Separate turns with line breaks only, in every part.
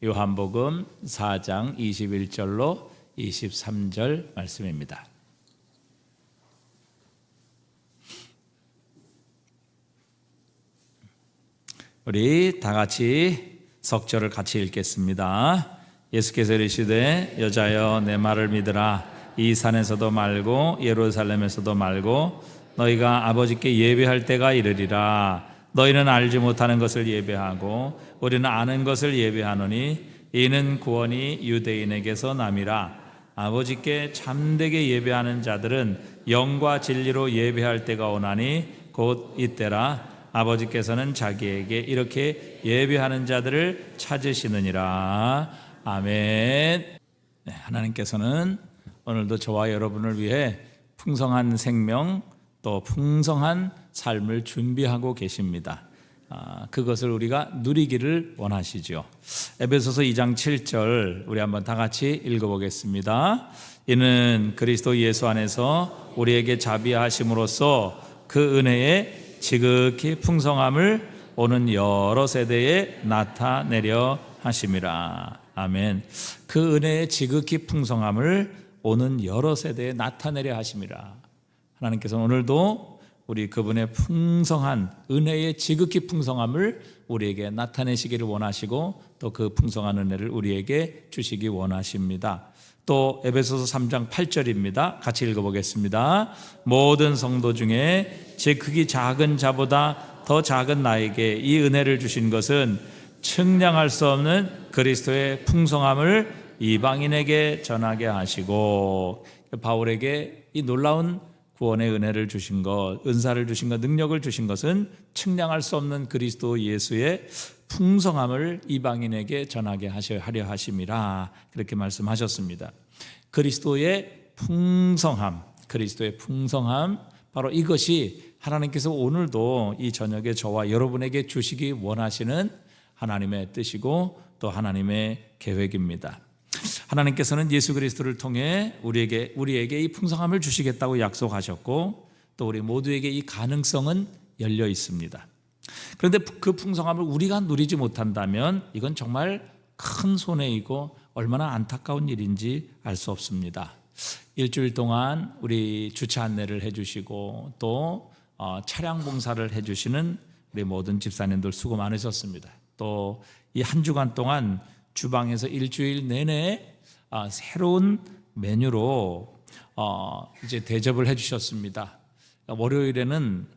요한복음 4장 21절로 23절 말씀입니다. 우리 다 같이 석절을 같이 읽겠습니다. 예수께서 이르시되 여자여 내 말을 믿으라. 이 산에서도 말고 예루살렘에서도 말고 너희가 아버지께 예배할 때가 이르리라. 너희는 알지 못하는 것을 예배하고 우리는 아는 것을 예배하노니 이는 구원이 유대인에게서 남이라. 아버지께 참되게 예배하는 자들은 영과 진리로 예배할 때가 오나니 곧 이때라. 아버지께서는 자기에게 이렇게 예배하는 자들을 찾으시느니라. 아멘. 네, 하나님께서는 오늘도 저와 여러분을 위해 풍성한 생명 또 풍성한 삶을 준비하고 계십니다. 그것을 우리가 누리기를 원하시죠. 에베소서 2장 7절 우리 한번 다 같이 읽어보겠습니다. 이는 그리스도 예수 안에서 우리에게 자비하심으로써 그 은혜의 지극히 풍성함을 오는 여러 세대에 나타내려 하심이라. 아멘. 그 은혜의 지극히 풍성함을 오는 여러 세대에 나타내려 하심이라. 하나님께서는 오늘도 우리 그분의 풍성한 은혜의 지극히 풍성함을 우리에게 나타내시기를 원하시고 또 그 풍성한 은혜를 우리에게 주시기 원하십니다. 또 에베소서 3장 8절입니다. 같이 읽어보겠습니다. 모든 성도 중에 제 크기 작은 자보다 더 작은 나에게 이 은혜를 주신 것은 측량할 수 없는 그리스도의 풍성함을 이방인에게 전하게 하시고, 바울에게 이 놀라운 구원의 은혜를 주신 것, 은사를 주신 것, 능력을 주신 것은 측량할 수 없는 그리스도 예수의 풍성함을 이방인에게 전하게 하려 하심이라. 그렇게 말씀하셨습니다. 그리스도의 풍성함, 그리스도의 풍성함, 바로 이것이 하나님께서 오늘도 이 저녁에 저와 여러분에게 주시기 원하시는 하나님의 뜻이고 또 하나님의 계획입니다. 하나님께서는 예수 그리스도를 통해 우리에게 이 풍성함을 주시겠다고 약속하셨고 또 우리 모두에게 이 가능성은 열려 있습니다. 그런데 그 풍성함을 우리가 누리지 못한다면 이건 정말 큰 손해이고 얼마나 안타까운 일인지 알 수 없습니다. 일주일 동안 우리 주차 안내를 해주시고 또 차량 봉사를 해주시는 우리 모든 집사님들 수고 많으셨습니다. 또 이 한 주간 동안 주방에서 일주일 내내 새로운 메뉴로 이제 대접을 해주셨습니다. 월요일에는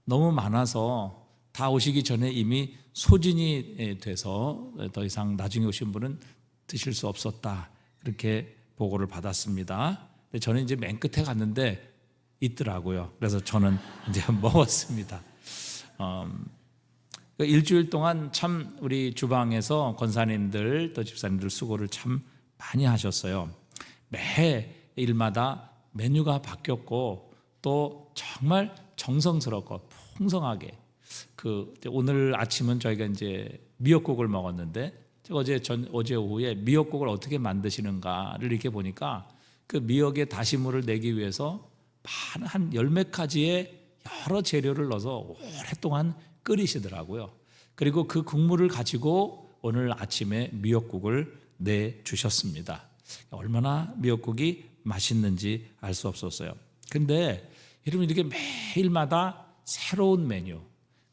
너무 많아서 다 오시기 전에 이미 소진이 돼서 더 이상 나중에 오신 분은 드실 수 없었다, 그렇게 보고를 받았습니다. 근데 저는 이제 맨 끝에 갔는데 있더라고요. 그래서 저는 이제 먹었습니다. 일주일 동안 참 우리 주방에서 권사님들 또 집사님들 수고를 참 많이 하셨어요. 매 일마다 메뉴가 바뀌었고 또 정말 정성스럽고 풍성하게, 오늘 아침은 저희가 이제 미역국을 먹었는데 제가 어제 오후에 미역국을 어떻게 만드시는가를 이렇게 보니까 그 미역의 다시물을 내기 위해서 한 열몇 가지의 여러 재료를 넣어서 오랫동안 끓이시더라고요. 그리고 그 국물을 가지고 오늘 아침에 미역국을 내주셨습니다. 얼마나 미역국이 맛있는지 알 수 없었어요. 근데 여러분, 이렇게 매일마다 새로운 메뉴,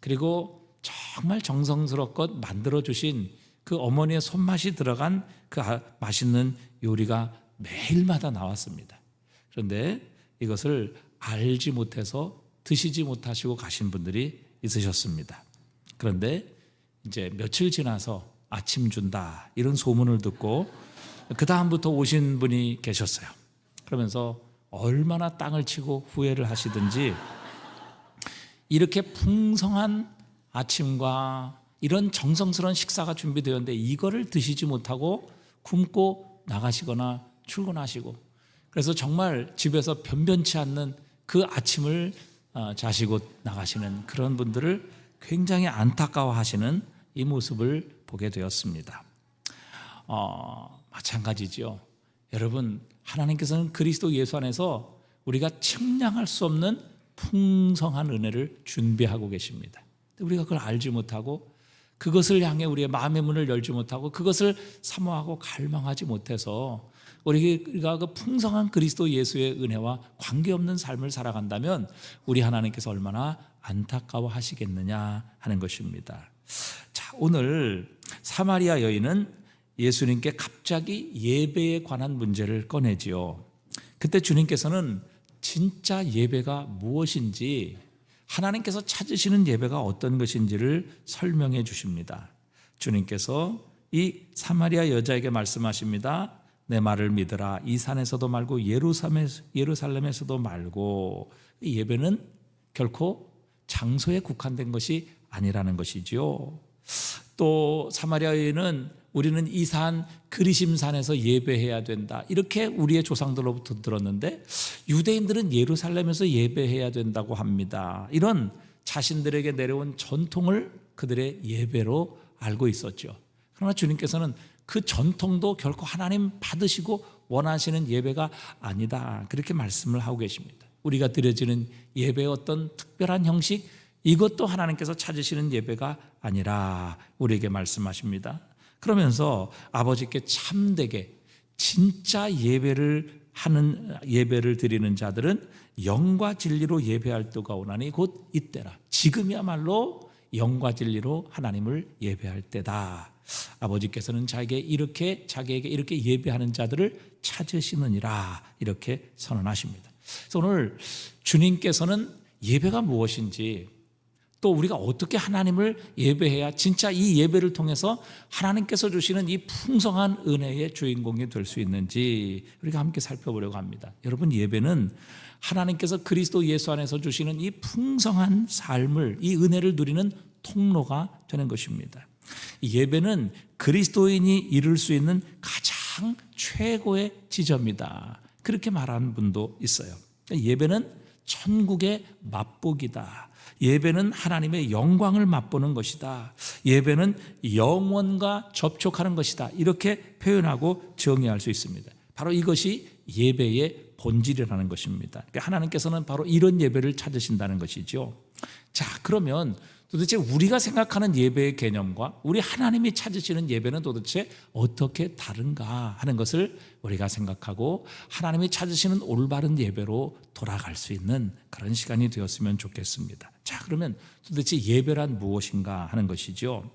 그리고 정말 정성스럽게 만들어주신 그 어머니의 손맛이 들어간 그 맛있는 요리가 매일마다 나왔습니다. 그런데 이것을 알지 못해서 드시지 못하시고 가신 분들이 있으셨습니다. 그런데 이제 며칠 지나서 아침 준다 이런 소문을 듣고 그 다음부터 오신 분이 계셨어요. 그러면서 얼마나 땅을 치고 후회를 하시든지 이렇게 풍성한 아침과 이런 정성스러운 식사가 준비되었는데 이거를 드시지 못하고 굶고 나가시거나 출근하시고, 그래서 정말 집에서 변변치 않는 그 아침을 자시고 나가시는 그런 분들을 굉장히 안타까워하시는 이 모습을 보게 되었습니다. 마찬가지죠. 여러분, 하나님께서는 그리스도 예수 안에서 우리가 측량할 수 없는 풍성한 은혜를 준비하고 계십니다. 우리가 그걸 알지 못하고 그것을 향해 우리의 마음의 문을 열지 못하고 그것을 사모하고 갈망하지 못해서 우리가 그 풍성한 그리스도 예수의 은혜와 관계없는 삶을 살아간다면 우리 하나님께서 얼마나 안타까워 하시겠느냐 하는 것입니다. 자, 오늘 사마리아 여인은 예수님께 갑자기 예배에 관한 문제를 꺼내지요. 그때 주님께서는 진짜 예배가 무엇인지, 하나님께서 찾으시는 예배가 어떤 것인지를 설명해 주십니다. 주님께서 이 사마리아 여자에게 말씀하십니다. 내 말을 믿으라. 이 산에서도 말고 예루살렘에서도 말고. 예배는 결코 장소에 국한된 것이 아니라는 것이지요. 또 사마리아 여인은 우리는 이 산 그리심산에서 예배해야 된다, 이렇게 우리의 조상들로부터 들었는데 유대인들은 예루살렘에서 예배해야 된다고 합니다. 이런 자신들에게 내려온 전통을 그들의 예배로 알고 있었죠. 그러나 주님께서는 그 전통도 결코 하나님 받으시고 원하시는 예배가 아니다, 그렇게 말씀을 하고 계십니다. 우리가 드려지는 예배의 어떤 특별한 형식, 이것도 하나님께서 찾으시는 예배가 아니라 우리에게 말씀하십니다. 그러면서 아버지께 참되게 진짜 예배를 드리는 자들은 영과 진리로 예배할 때가 오나니 곧 이때라. 지금이야말로 영과 진리로 하나님을 예배할 때다. 아버지께서는 자기에게 이렇게 예배하는 자들을 찾으시느니라, 이렇게 선언하십니다. 그래서 오늘 주님께서는 예배가 무엇인지, 또 우리가 어떻게 하나님을 예배해야 진짜 이 예배를 통해서 하나님께서 주시는 이 풍성한 은혜의 주인공이 될 수 있는지 우리가 함께 살펴보려고 합니다. 여러분, 예배는 하나님께서 그리스도 예수 안에서 주시는 이 풍성한 삶을, 이 은혜를 누리는 통로가 되는 것입니다. 예배는 그리스도인이 이룰 수 있는 가장 최고의 지점이다, 그렇게 말하는 분도 있어요. 예배는 천국의 맛보기다. 예배는 하나님의 영광을 맛보는 것이다. 예배는 영원과 접촉하는 것이다, 이렇게 표현하고 정의할 수 있습니다. 바로 이것이 예배의 본질이라는 것입니다. 그러니까 하나님께서는 바로 이런 예배를 찾으신다는 것이죠. 자, 그러면 도대체 우리가 생각하는 예배의 개념과 우리 하나님이 찾으시는 예배는 도대체 어떻게 다른가 하는 것을 우리가 생각하고 하나님이 찾으시는 올바른 예배로 돌아갈 수 있는 그런 시간이 되었으면 좋겠습니다. 자, 그러면 도대체 예배란 무엇인가 하는 것이죠.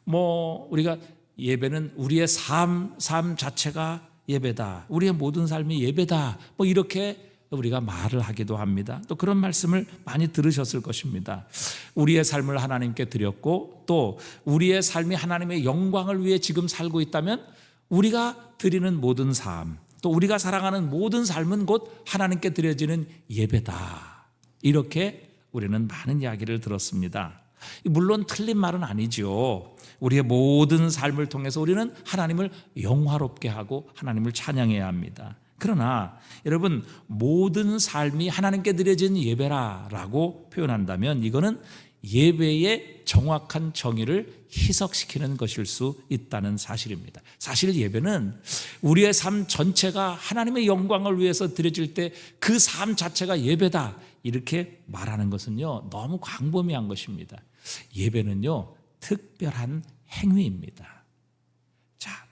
우리가 예배는 우리의 삶 자체가 예배다, 우리의 모든 삶이 예배다, 이렇게 우리가 말을 하기도 합니다. 또 그런 말씀을 많이 들으셨을 것입니다. 우리의 삶을 하나님께 드렸고, 또 우리의 삶이 하나님의 영광을 위해 지금 살고 있다면 우리가 드리는 모든 삶, 또 우리가 살아가는 모든 삶은 곧 하나님께 드려지는 예배다, 이렇게 우리는 많은 이야기를 들었습니다. 물론 틀린 말은 아니죠. 우리의 모든 삶을 통해서 우리는 하나님을 영화롭게 하고 하나님을 찬양해야 합니다. 그러나 여러분, 모든 삶이 하나님께 드려진 예배라고 표현한다면 이거는 예배의 정확한 정의를 희석시키는 것일 수 있다는 사실입니다. 사실 예배는 우리의 삶 전체가 하나님의 영광을 위해서 드려질 때 그 삶 자체가 예배다, 이렇게 말하는 것은요, 너무 광범위한 것입니다. 예배는요, 특별한 행위입니다. 자,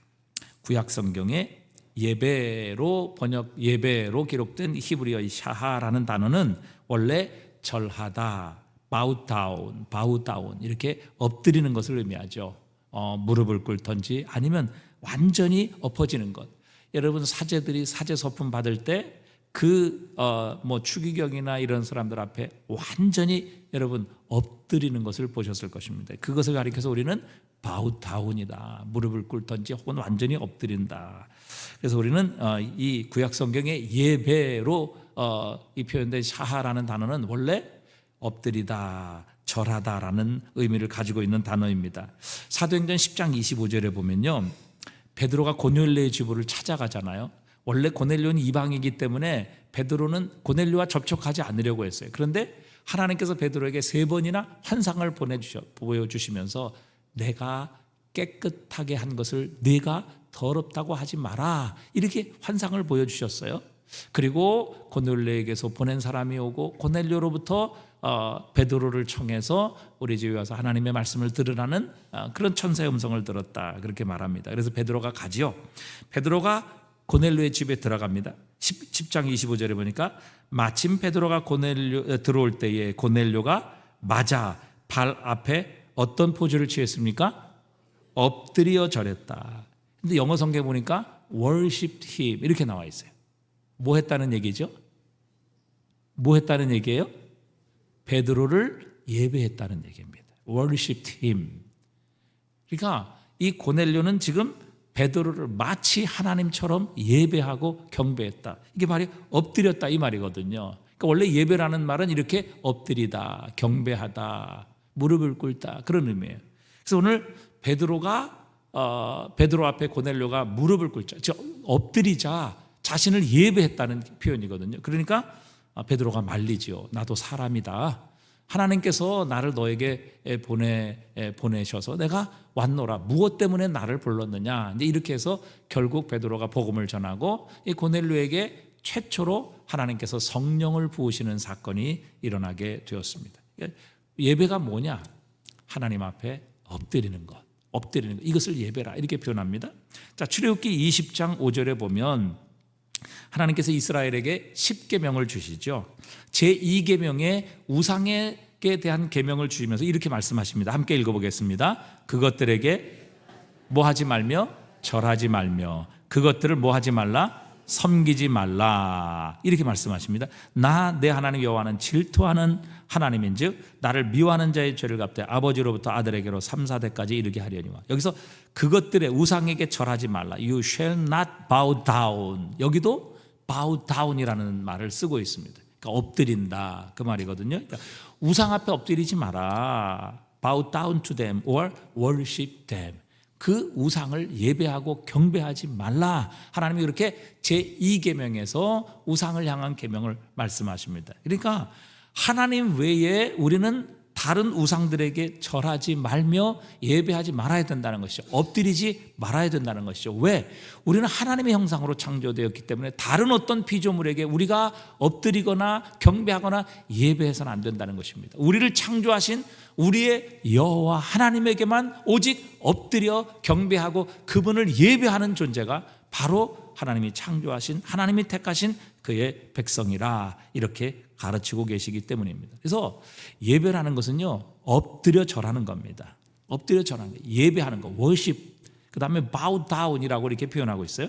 구약 성경에 예배로 기록된 히브리어의 샤하라는 단어는 원래 절하다, 바우다운 이렇게 엎드리는 것을 의미하죠. 무릎을 꿇던지 아니면 완전히 엎어지는 것. 여러분, 사제들이 사제 소품 받을 때 추기경이나 이런 사람들 앞에 완전히 여러분 엎드리는 것을 보셨을 것입니다. 그것을 가리켜서 우리는 바우다운이다, 무릎을 꿇던지 혹은 완전히 엎드린다. 그래서 우리는 이 구약 성경의 예배로 이 표현된 샤하라는 단어는 원래 엎드리다, 절하다라는 의미를 가지고 있는 단어입니다. 사도행전 10장 25절에 보면요, 베드로가 고넬료의 집을 찾아가잖아요. 원래 고넬료는 이방이기 때문에 베드로는 고넬료와 접촉하지 않으려고 했어요. 그런데 하나님께서 베드로에게 3번이나 환상을 보여주시면서 내가 깨끗하게 한 것을 네가 더럽다고 하지 마라, 이렇게 환상을 보여주셨어요. 그리고 고넬료에게서 보낸 사람이 오고 고넬료로부터 베드로를 청해서 우리 집에 와서 하나님의 말씀을 들으라는 그런 천사의 음성을 들었다, 그렇게 말합니다. 그래서 베드로가 가지요. 베드로가 고넬료의 집에 들어갑니다. 10장 25절에 보니까 마침 베드로가 들어올 때에 고넬료가 맞아 발 앞에 어떤 포즈를 취했습니까? 엎드려 절했다. 근데 영어 성경에 보니까 worshiped him 이렇게 나와 있어요. 뭐 했다는 얘기죠? 뭐 했다는 얘기예요? 베드로를 예배했다는 얘기입니다. worshiped him. 그러니까 이 고넬료는 지금 베드로를 마치 하나님처럼 예배하고 경배했다. 이게 바로 엎드렸다 이 말이거든요. 그러니까 원래 예배라는 말은 이렇게 엎드리다, 경배하다, 무릎을 꿇다, 그런 의미예요. 그래서 오늘 베드로 앞에 고넬료가 무릎을 꿇자, 즉 엎드리자, 자신을 예배했다는 표현이거든요. 그러니까 베드로가 말리지요. 나도 사람이다. 하나님께서 나를 너에게 보내셔서 내가 왔노라. 무엇 때문에 나를 불렀느냐. 이제 이렇게 해서 결국 베드로가 복음을 전하고 이 고넬료에게 최초로 하나님께서 성령을 부으시는 사건이 일어나게 되었습니다. 예배가 뭐냐? 하나님 앞에 엎드리는 것. 이것을 예배라 이렇게 표현합니다. 자, 출애굽기 20장 5절에 보면 하나님께서 이스라엘에게 10계명을 주시죠. 제2계명에 우상에게 대한 계명을 주시면서 이렇게 말씀하십니다. 함께 읽어보겠습니다. 그것들에게 뭐 하지 말며 절하지 말며 그것들을 뭐 하지 말라? 섬기지 말라. 이렇게 말씀하십니다. 나 내 하나님 여호와는 질투하는 하나님인즉 나를 미워하는 자의 죄를 갚되 아버지로부터 아들에게로 3, 4대까지 이르게 하려니와. 여기서 그것들의 우상에게 절하지 말라. You shall not bow down. 여기도 bow down이라는 말을 쓰고 있습니다. 그러니까 엎드린다 그 말이거든요. 그러니까 우상 앞에 엎드리지 마라. Bow down to them or worship them. 그 우상을 예배하고 경배하지 말라. 하나님이 그렇게 제2계명에서 우상을 향한 계명을 말씀하십니다. 그러니까 하나님 외에 우리는 다른 우상들에게 절하지 말며 예배하지 말아야 된다는 것이죠. 엎드리지 말아야 된다는 것이죠. 왜? 우리는 하나님의 형상으로 창조되었기 때문에 다른 어떤 피조물에게 우리가 엎드리거나 경배하거나 예배해서는 안 된다는 것입니다. 우리를 창조하신 우리의 여호와 하나님에게만 오직 엎드려 경배하고 그분을 예배하는 존재가 바로 하나님이 창조하신, 하나님이 택하신 그의 백성이라 이렇게 가르치고 계시기 때문입니다. 그래서 예배라는 것은요, 엎드려 절하는 겁니다. 엎드려 절하는 거, 예배하는 거, worship. 그 다음에 bow down이라고 이렇게 표현하고 있어요.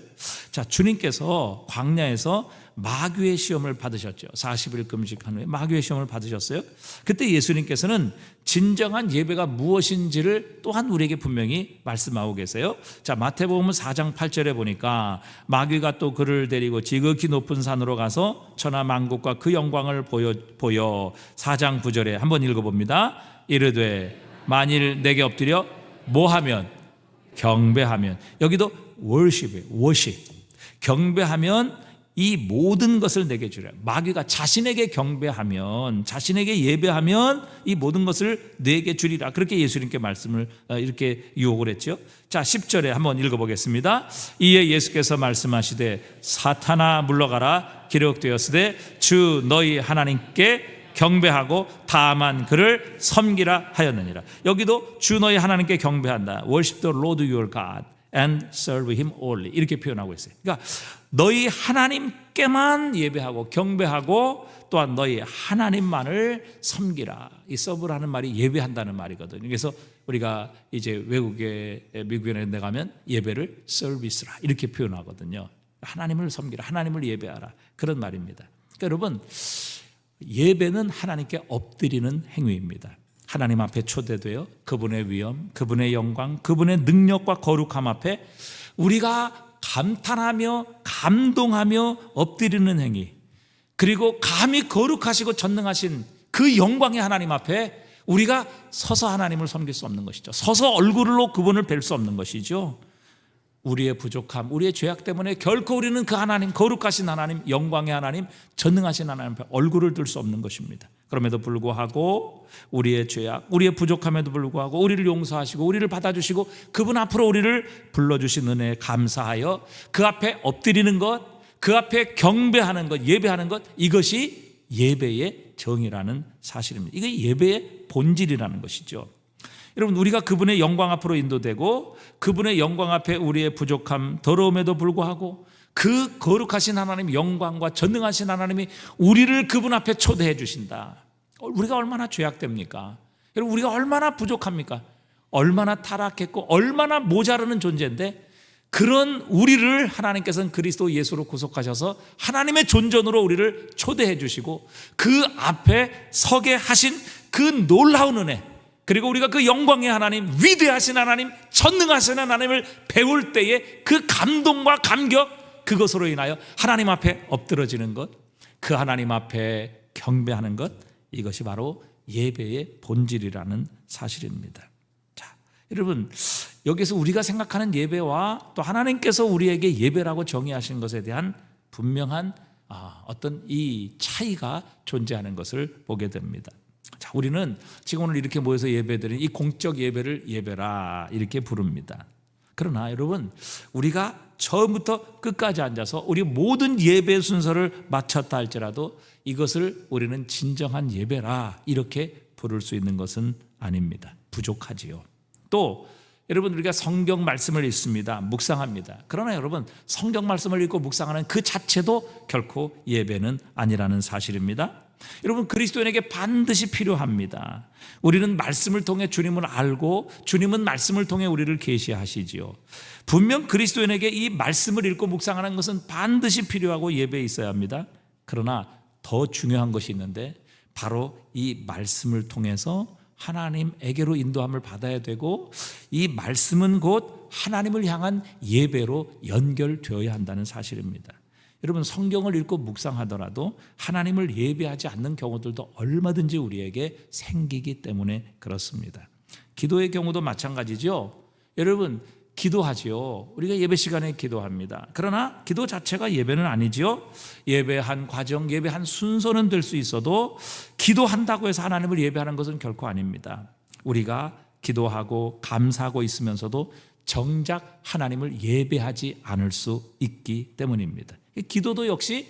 자, 주님께서 광야에서 마귀의 시험을 받으셨죠. 40일 금식한 후에 마귀의 시험을 받으셨어요. 그때 예수님께서는 진정한 예배가 무엇인지를 또한 우리에게 분명히 말씀하고 계세요. 자, 마태복음 4장 8절에 보니까 마귀가 또 그를 데리고 지극히 높은 산으로 가서 천하 만국과 그 영광을 보여 4장 9절에 한번 읽어봅니다. 이르되 만일 내게 엎드려 뭐하면? 경배하면. 여기도 worship이에요. worship. 경배하면 이 모든 것을 내게 주라. 마귀가 자신에게 경배하면, 자신에게 예배하면 이 모든 것을 내게 주리라. 그렇게 예수님께 말씀을 이렇게 유혹을 했죠. 자, 10절에 한번 읽어보겠습니다. 이에 예수께서 말씀하시되 사탄아 물러가라. 기록되었으되 주 너희 하나님께 경배하고 다만 그를 섬기라 하였느니라. 여기도 주 너희 하나님께 경배한다. Worship the Lord your God and serve him only. 이렇게 표현하고 있어요. 그러니까 너희 하나님께만 예배하고 경배하고 또한 너희 하나님만을 섬기라. 이 서브라는 말이 예배한다는 말이거든요. 그래서 우리가 이제 외국에 미국에 내 가면 예배를 서비스라 이렇게 표현하거든요. 하나님을 섬기라, 하나님을 예배하라, 그런 말입니다. 그러니까 여러분, 예배는 하나님께 엎드리는 행위입니다. 하나님 앞에 초대되어 그분의 위엄, 그분의 영광, 그분의 능력과 거룩함 앞에 우리가 감탄하며 감동하며 엎드리는 행위, 그리고 감히 거룩하시고 전능하신 그 영광의 하나님 앞에 우리가 서서 하나님을 섬길 수 없는 것이죠. 서서 얼굴로 그분을 뵐 수 없는 것이죠. 우리의 부족함, 우리의 죄악 때문에 결코 우리는 그 하나님, 거룩하신 하나님, 영광의 하나님, 전능하신 하나님 앞에 얼굴을 들 수 없는 것입니다. 그럼에도 불구하고 우리의 죄악, 우리의 부족함에도 불구하고 우리를 용서하시고 우리를 받아주시고 그분 앞으로 우리를 불러주신 은혜에 감사하여 그 앞에 엎드리는 것, 그 앞에 경배하는 것, 예배하는 것, 이것이 예배의 정의라는 사실입니다. 이게 예배의 본질이라는 것이죠. 여러분, 우리가 그분의 영광 앞으로 인도되고 그분의 영광 앞에 우리의 부족함, 더러움에도 불구하고 그 거룩하신 하나님, 영광과 전능하신 하나님이 우리를 그분 앞에 초대해 주신다. 우리가 얼마나 죄악됩니까? 여러분, 우리가 얼마나 부족합니까? 얼마나 타락했고 얼마나 모자르는 존재인데, 그런 우리를 하나님께서는 그리스도 예수로 구속하셔서 하나님의 존전으로 우리를 초대해 주시고 그 앞에 서게 하신 그 놀라운 은혜, 그리고 우리가 그 영광의 하나님, 위대하신 하나님, 전능하신 하나님을 배울 때에 그 감동과 감격, 그것으로 인하여 하나님 앞에 엎드러지는 것, 그 하나님 앞에 경배하는 것, 이것이 바로 예배의 본질이라는 사실입니다. 자, 여러분, 여기서 우리가 생각하는 예배와 또 하나님께서 우리에게 예배라고 정의하신 것에 대한 분명한 어떤 이 차이가 존재하는 것을 보게 됩니다. 자, 우리는 지금 오늘 이렇게 모여서 예배드리는 이 공적 예배를 예배라 이렇게 부릅니다. 그러나 여러분, 우리가 처음부터 끝까지 앉아서 우리 모든 예배 순서를 마쳤다 할지라도 이것을 우리는 진정한 예배라 이렇게 부를 수 있는 것은 아닙니다. 부족하지요. 또 여러분, 우리가 성경 말씀을 읽습니다. 묵상합니다. 그러나 여러분, 성경 말씀을 읽고 묵상하는 그 자체도 결코 예배는 아니라는 사실입니다. 여러분, 그리스도인에게 반드시 필요합니다. 우리는 말씀을 통해 주님을 알고 주님은 말씀을 통해 우리를 계시하시지요. 분명 그리스도인에게 이 말씀을 읽고 묵상하는 것은 반드시 필요하고 예배에 있어야 합니다. 그러나 더 중요한 것이 있는데, 바로 이 말씀을 통해서 하나님에게로 인도함을 받아야 되고, 이 말씀은 곧 하나님을 향한 예배로 연결되어야 한다는 사실입니다. 여러분, 성경을 읽고 묵상하더라도 하나님을 예배하지 않는 경우들도 얼마든지 우리에게 생기기 때문에 그렇습니다. 기도의 경우도 마찬가지죠. 여러분, 기도하지요. 우리가 예배 시간에 기도합니다. 그러나 기도 자체가 예배는 아니지요. 예배한 과정, 예배한 순서는 될 수 있어도 기도한다고 해서 하나님을 예배하는 것은 결코 아닙니다. 우리가 기도하고 감사하고 있으면서도 정작 하나님을 예배하지 않을 수 있기 때문입니다. 기도도 역시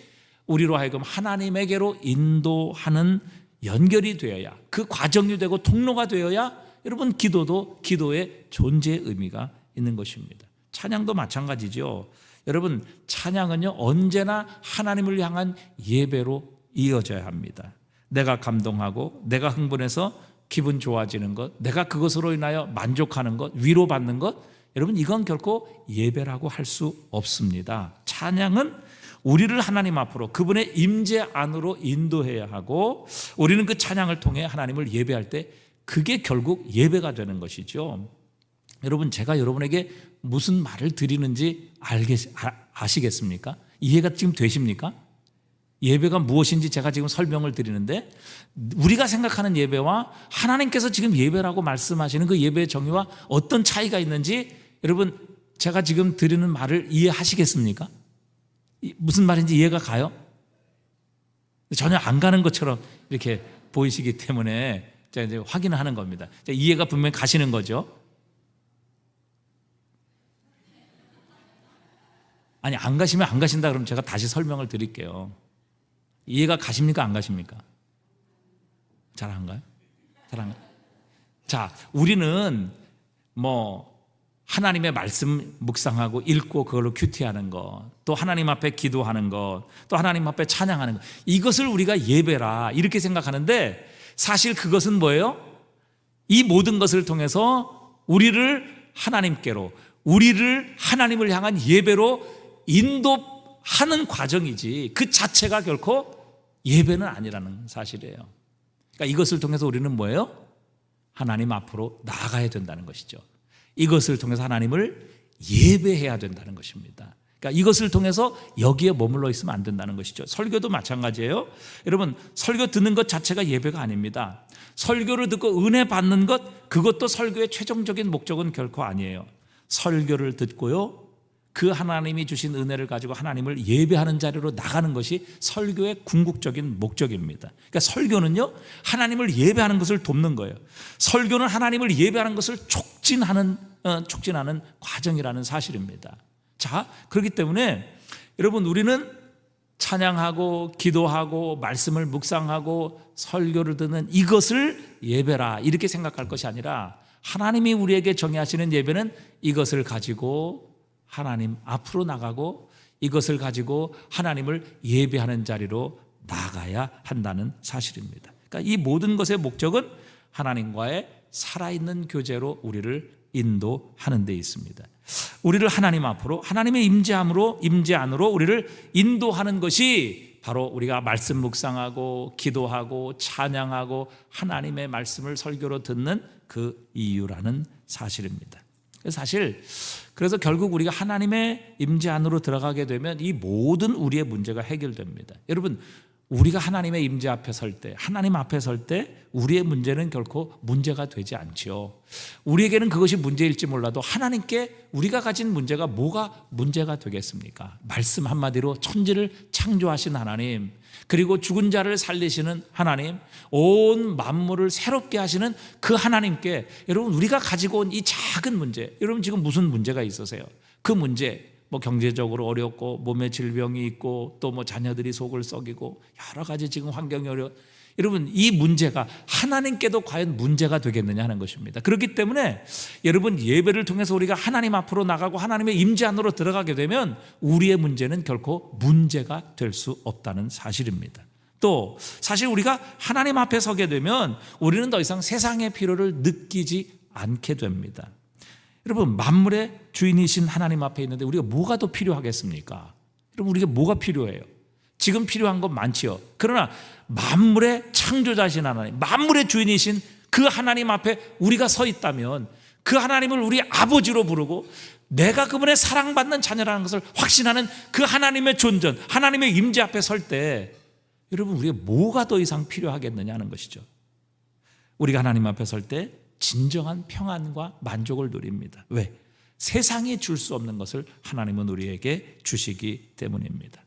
우리로 하여금 하나님에게로 인도하는 연결이 되어야, 그 과정이 되고 통로가 되어야 여러분, 기도도 기도의 존재의 의미가 있는 것입니다. 찬양도 마찬가지죠. 여러분, 찬양은요 언제나 하나님을 향한 예배로 이어져야 합니다. 내가 감동하고 내가 흥분해서 기분 좋아지는 것, 내가 그것으로 인하여 만족하는 것, 위로받는 것, 여러분, 이건 결코 예배라고 할 수 없습니다. 찬양은 우리를 하나님 앞으로 그분의 임재 안으로 인도해야 하고, 우리는 그 찬양을 통해 하나님을 예배할 때 그게 결국 예배가 되는 것이죠. 여러분, 제가 여러분에게 무슨 말을 드리는지 아시겠습니까? 이해가 지금 되십니까? 예배가 무엇인지 제가 지금 설명을 드리는데, 우리가 생각하는 예배와 하나님께서 지금 예배라고 말씀하시는 그 예배의 정의와 어떤 차이가 있는지 여러분, 제가 지금 드리는 말을 이해하시겠습니까? 무슨 말인지 이해가 가요? 전혀 안 가는 것처럼 이렇게 보이시기 때문에 제가 이제 확인을 하는 겁니다. 이해가 분명히 가시는 거죠. 아니, 안 가시면 안 가신다 그러면 제가 다시 설명을 드릴게요. 이해가 가십니까? 안 가십니까? 잘 안 가요? 잘 안 가요? 자, 우리는 하나님의 말씀 묵상하고 읽고 그걸로 큐티하는 것, 또 하나님 앞에 기도하는 것, 또 하나님 앞에 찬양하는 것, 이것을 우리가 예배라 이렇게 생각하는데, 사실 그것은 뭐예요? 이 모든 것을 통해서 우리를 하나님께로, 우리를 하나님을 향한 예배로 인도하는 과정이지, 그 자체가 결코 예배는 아니라는 사실이에요. 그러니까 이것을 통해서 우리는 뭐예요? 하나님 앞으로 나아가야 된다는 것이죠. 이것을 통해서 하나님을 예배해야 된다는 것입니다. 그러니까 이것을 통해서 여기에 머물러 있으면 안 된다는 것이죠. 설교도 마찬가지예요. 여러분, 설교 듣는 것 자체가 예배가 아닙니다. 설교를 듣고 은혜 받는 것, 그것도 설교의 최종적인 목적은 결코 아니에요. 설교를 듣고요, 그 하나님이 주신 은혜를 가지고 하나님을 예배하는 자리로 나가는 것이 설교의 궁극적인 목적입니다. 그러니까 설교는요, 하나님을 예배하는 것을 돕는 거예요. 설교는 하나님을 예배하는 것을 촉진하는 과정이라는 사실입니다. 자, 그렇기 때문에 여러분, 우리는 찬양하고 기도하고 말씀을 묵상하고 설교를 듣는 이것을 예배라 이렇게 생각할 것이 아니라 하나님이 우리에게 정의하시는 예배는 이것을 가지고 하나님 앞으로 나가고 이것을 가지고 하나님을 예배하는 자리로 나가야 한다는 사실입니다. 그러니까 이 모든 것의 목적은 하나님과의 살아있는 교제로 우리를 인도하는 데 있습니다. 우리를 하나님 앞으로 하나님의 임재 안으로 우리를 인도하는 것이 바로 우리가 말씀 묵상하고 기도하고 찬양하고 하나님의 말씀을 설교로 듣는 그 이유라는 사실입니다. 사실 그래서 결국 우리가 하나님의 임재 안으로 들어가게 되면 이 모든 우리의 문제가 해결됩니다. 여러분, 우리가 하나님의 임재 앞에 설 때, 하나님 앞에 설 때 우리의 문제는 결코 문제가 되지 않지요. 우리에게는 그것이 문제일지 몰라도 하나님께 우리가 가진 문제가 뭐가 문제가 되겠습니까? 말씀 한마디로 천지를 창조하신 하나님, 그리고 죽은 자를 살리시는 하나님, 온 만물을 새롭게 하시는 그 하나님께 여러분 우리가 가지고 온 이 작은 문제, 여러분 지금 무슨 문제가 있으세요? 그 문제, 뭐 경제적으로 어렵고 몸에 질병이 있고 또 뭐 자녀들이 속을 썩이고 여러 가지 지금 환경이 어려워. 여러분 이 문제가 하나님께도 과연 문제가 되겠느냐 하는 것입니다. 그렇기 때문에 여러분 예배를 통해서 우리가 하나님 앞으로 나가고 하나님의 임재 안으로 들어가게 되면 우리의 문제는 결코 문제가 될 수 없다는 사실입니다. 또 사실 우리가 하나님 앞에 서게 되면 우리는 더 이상 세상의 필요를 느끼지 않게 됩니다. 여러분 만물의 주인이신 하나님 앞에 있는데 우리가 뭐가 더 필요하겠습니까? 여러분 우리가 뭐가 필요해요? 지금 필요한 건 많지요. 그러나 만물의 창조자신 하나님, 만물의 주인이신 그 하나님 앞에 우리가 서 있다면 그 하나님을 우리 아버지로 부르고 내가 그분의 사랑받는 자녀라는 것을 확신하는 그 하나님의 존전, 하나님의 임재 앞에 설 때 여러분 우리가 뭐가 더 이상 필요하겠느냐 하는 것이죠. 우리가 하나님 앞에 설 때 진정한 평안과 만족을 누립니다. 왜? 세상이 줄 수 없는 것을 하나님은 우리에게 주시기 때문입니다.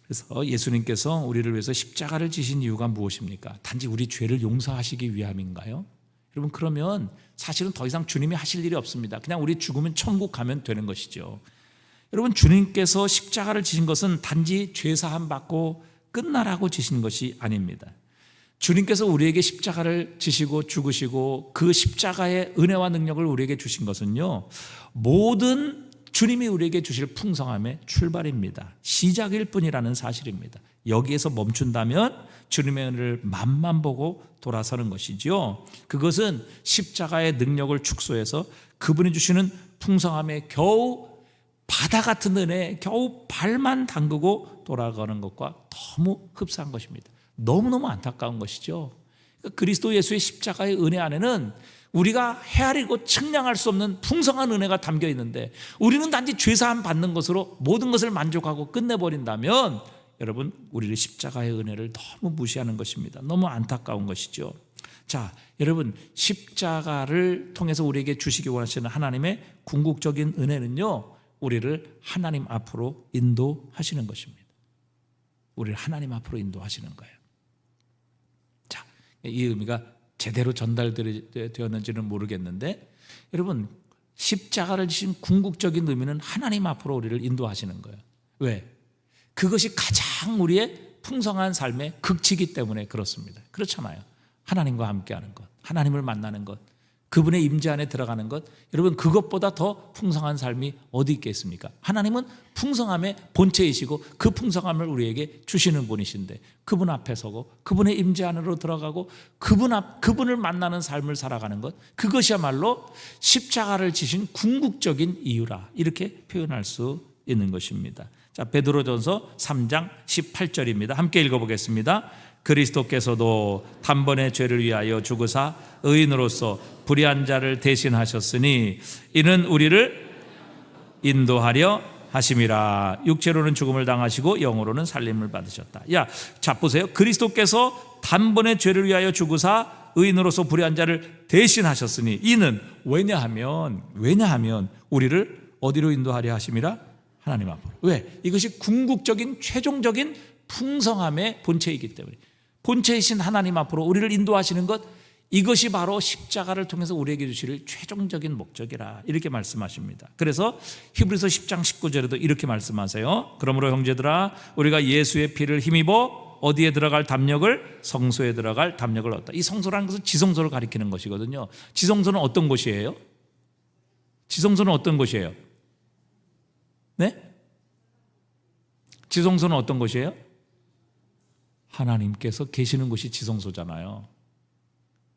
그래서 예수님께서 우리를 위해서 십자가를 지신 이유가 무엇입니까? 단지 우리 죄를 용서하시기 위함인가요? 여러분 그러면 사실은 더 이상 주님이 하실 일이 없습니다. 그냥 우리 죽으면 천국 가면 되는 것이죠. 여러분 주님께서 십자가를 지신 것은 단지 죄사함 받고 끝나라고 지신 것이 아닙니다. 주님께서 우리에게 십자가를 지시고 죽으시고 그 십자가의 은혜와 능력을 우리에게 주신 것은요, 모든 주님이 우리에게 주실 풍성함의 출발입니다. 시작일 뿐이라는 사실입니다. 여기에서 멈춘다면 주님의 은혜를 맛만 보고 돌아서는 것이지요. 그것은 십자가의 능력을 축소해서 그분이 주시는 풍성함에 겨우 바다 같은 은혜에 겨우 발만 담그고 돌아가는 것과 너무 흡사한 것입니다. 너무너무 안타까운 것이죠. 그리스도 예수의 십자가의 은혜 안에는 우리가 헤아리고 측량할 수 없는 풍성한 은혜가 담겨 있는데 우리는 단지 죄사함 받는 것으로 모든 것을 만족하고 끝내버린다면 여러분 우리를 십자가의 은혜를 너무 무시하는 것입니다. 너무 안타까운 것이죠. 자, 여러분 십자가를 통해서 우리에게 주시기 원하시는 하나님의 궁극적인 은혜는요, 우리를 하나님 앞으로 인도하시는 것입니다. 우리를 하나님 앞으로 인도하시는 거예요. 자, 이 의미가 제대로 전달되었는지는 모르겠는데 여러분 십자가를 지신 궁극적인 의미는 하나님 앞으로 우리를 인도하시는 거예요. 왜? 그것이 가장 우리의 풍성한 삶의 극치이기 때문에 그렇습니다. 그렇잖아요. 하나님과 함께하는 것, 하나님을 만나는 것, 그분의 임재 안에 들어가는 것, 여러분 그것보다 더 풍성한 삶이 어디 있겠습니까? 하나님은 풍성함의 본체이시고 그 풍성함을 우리에게 주시는 분이신데 그분 앞에 서고 그분의 임재 안으로 들어가고 그분을 만나는 삶을 살아가는 것, 그것이야말로 십자가를 지신 궁극적인 이유라 이렇게 표현할 수 있는 것입니다. 자, 베드로전서 3장 18절입니다. 함께 읽어보겠습니다. 그리스도께서도 단번에 죄를 위하여 죽으사 의인으로서 불의한 자를 대신하셨으니 이는 우리를 인도하려 하심이라. 육체로는 죽음을 당하시고 영으로는 살림을 받으셨다. 자 보세요. 그리스도께서 단번에 죄를 위하여 죽으사 의인으로서 불의한 자를 대신하셨으니 이는 왜냐하면 우리를 어디로 인도하려 하심이라? 하나님 앞으로. 왜? 이것이 궁극적인 최종적인 풍성함의 본체이기 때문에 본체이신 하나님 앞으로 우리를 인도하시는 것, 이것이 바로 십자가를 통해서 우리에게 주실 최종적인 목적이라 이렇게 말씀하십니다. 그래서 히브리서 10장 19절에도 이렇게 말씀하세요. 그러므로 형제들아 우리가 예수의 피를 힘입어 어디에 들어갈 담력을? 성소에 들어갈 담력을 얻다. 이 성소라는 것은 지성소를 가리키는 것이거든요. 지성소는 어떤 곳이에요? 지성소는 어떤 곳이에요? 네? 지성소는 어떤 곳이에요? 하나님께서 계시는 곳이 지성소잖아요.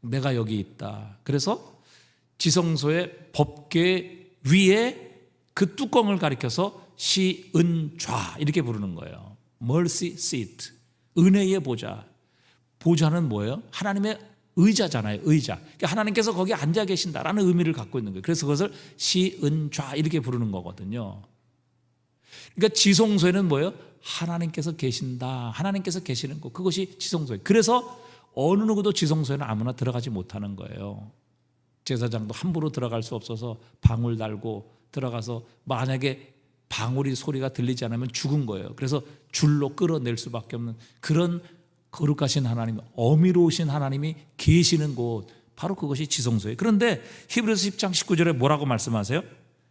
내가 여기 있다. 그래서 지성소의 법궤 위에 그 뚜껑을 가리켜서 시은좌 이렇게 부르는 거예요. Mercy seat, 은혜의 보좌. 보좌는 뭐예요? 하나님의 의자잖아요. 의자. 그러니까 하나님께서 거기 앉아 계신다라는 의미를 갖고 있는 거예요. 그래서 그것을 시은좌 이렇게 부르는 거거든요. 그러니까 지성소에는 뭐예요? 하나님께서 계신다. 하나님께서 계시는 곳. 그것이 지성소예요. 그래서 어느 누구도 지성소에는 아무나 들어가지 못하는 거예요. 제사장도 함부로 들어갈 수 없어서 방울 달고 들어가서 만약에 방울이 소리가 들리지 않으면 죽은 거예요. 그래서 줄로 끌어낼 수밖에 없는 그런 거룩하신 하나님, 어미로우신 하나님이 계시는 곳, 바로 그것이 지성소예요. 그런데 히브리서 10장 19절에 뭐라고 말씀하세요?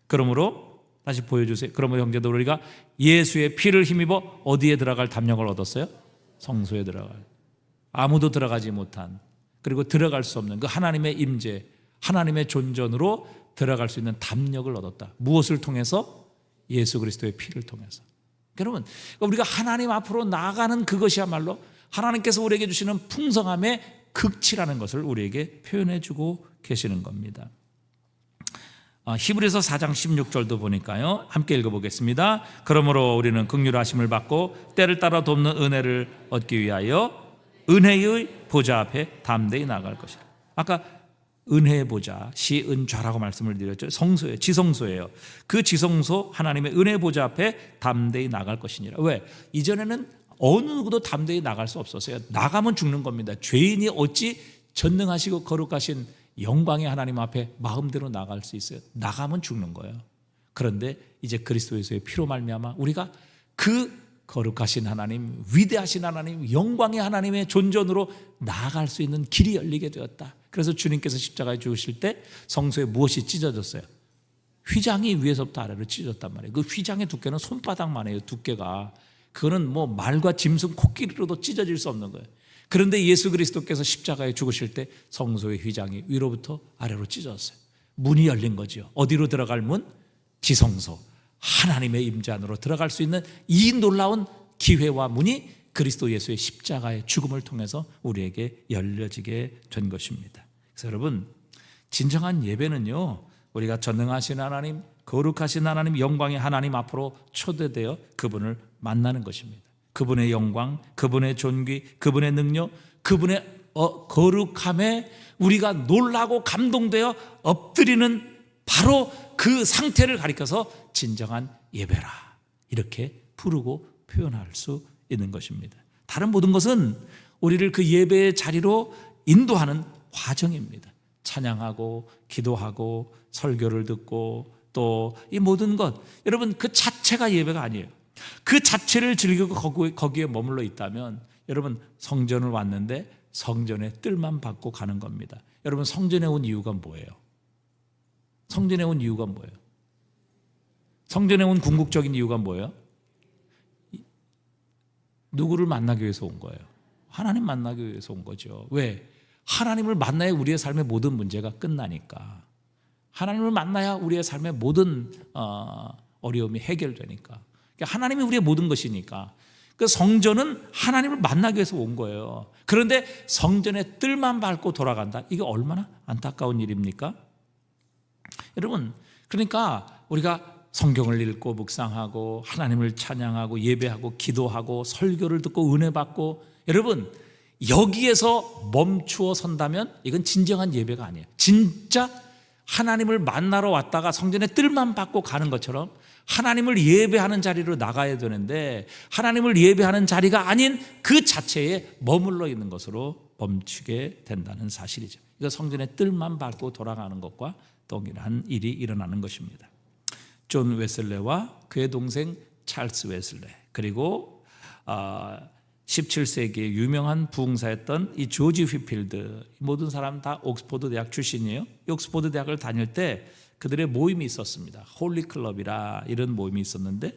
그러므로 다시 보여주세요. 그러므로 형제들 우리가 예수의 피를 힘입어 어디에 들어갈 담력을 얻었어요? 성소에 들어갈, 아무도 들어가지 못한, 그리고 들어갈 수 없는 그 하나님의 임재, 하나님의 존전으로 들어갈 수 있는 담력을 얻었다. 무엇을 통해서? 예수 그리스도의 피를 통해서. 여러분, 우리가 하나님 앞으로 나아가는 그것이야말로 하나님께서 우리에게 주시는 풍성함의 극치라는 것을 우리에게 표현해 주고 계시는 겁니다. 히브리서 4장 16절도 보니까요, 함께 읽어보겠습니다. 그러므로 우리는 긍휼하심을 받고 때를 따라 돕는 은혜를 얻기 위하여 은혜의 보좌 앞에 담대히 나아갈 것이라. 아까 은혜의 보좌, 시은좌라고 말씀을 드렸죠. 성소예요. 지성소예요. 그 지성소 하나님의 은혜 보좌 앞에 담대히 나갈 것이니라. 왜? 이전에는 어느 누구도 담대히 나갈 수 없었어요. 나가면 죽는 겁니다. 죄인이 어찌 전능하시고 거룩하신 영광의 하나님 앞에 마음대로 나갈 수 있어요? 나가면 죽는 거예요. 그런데 이제 그리스도 예수의 피로 말미암아 우리가 그 거룩하신 하나님, 위대하신 하나님, 영광의 하나님의 존전으로 나아갈 수 있는 길이 열리게 되었다. 그래서 주님께서 십자가에 죽으실 때 성소에 무엇이 찢어졌어요? 휘장이 위에서부터 아래로 찢어졌단 말이에요. 그 휘장의 두께는 손바닥만 해요. 두께가. 그거는 뭐 말과 짐승 코끼리로도 찢어질 수 없는 거예요. 그런데 예수 그리스도께서 십자가에 죽으실 때 성소의 휘장이 위로부터 아래로 찢어졌어요. 문이 열린 거죠. 어디로 들어갈 문? 지성소, 하나님의 임재 안으로 들어갈 수 있는 이 놀라운 기회와 문이 그리스도 예수의 십자가의 죽음을 통해서 우리에게 열려지게 된 것입니다. 그래서 여러분, 진정한 예배는요, 우리가 전능하신 하나님, 거룩하신 하나님, 영광의 하나님 앞으로 초대되어 그분을 만나는 것입니다. 그분의 영광, 그분의 존귀, 그분의 능력, 그분의 거룩함에 우리가 놀라고 감동되어 엎드리는 바로 그 상태를 가리켜서 진정한 예배라, 이렇게 부르고 표현할 수 있는 것입니다. 다른 모든 것은 우리를 그 예배의 자리로 인도하는 과정입니다. 찬양하고 기도하고 설교를 듣고 또 이 모든 것, 여러분 그 자체가 예배가 아니에요. 그 자체를 즐기고 거기에 머물러 있다면 여러분 성전을 왔는데 성전의 뜰만 받고 가는 겁니다. 여러분 성전에 온 이유가 뭐예요? 성전에 온 이유가 뭐예요? 성전에 온 궁극적인 이유가 뭐예요? 누구를 만나기 위해서 온 거예요? 하나님 만나기 위해서 온 거죠. 왜? 하나님을 만나야 우리의 삶의 모든 문제가 끝나니까. 하나님을 만나야 우리의 삶의 모든 어려움이 해결되니까. 하나님이 우리의 모든 것이니까. 그 성전은 하나님을 만나기 위해서 온 거예요. 그런데 성전의 뜰만 밟고 돌아간다. 이게 얼마나 안타까운 일입니까? 여러분, 그러니까 우리가 성경을 읽고 묵상하고 하나님을 찬양하고 예배하고 기도하고 설교를 듣고 은혜 받고, 여러분 여기에서 멈추어 선다면 이건 진정한 예배가 아니에요. 진짜 하나님을 만나러 왔다가 성전의 뜰만 받고 가는 것처럼 하나님을 예배하는 자리로 나가야 되는데 하나님을 예배하는 자리가 아닌 그 자체에 머물러 있는 것으로 멈추게 된다는 사실이죠. 이거 성전의 뜰만 밟고 돌아가는 것과 동일한 일이 일어나는 것입니다. 존 웨슬레와 그의 동생 찰스 웨슬레, 그리고 17세기에 유명한 부흥사였던 이 조지 휘필드, 모든 사람 다 옥스퍼드 대학 출신이에요. 옥스퍼드 대학을 다닐 때 그들의 모임이 있었습니다. 홀리 클럽이라 이런 모임이 있었는데,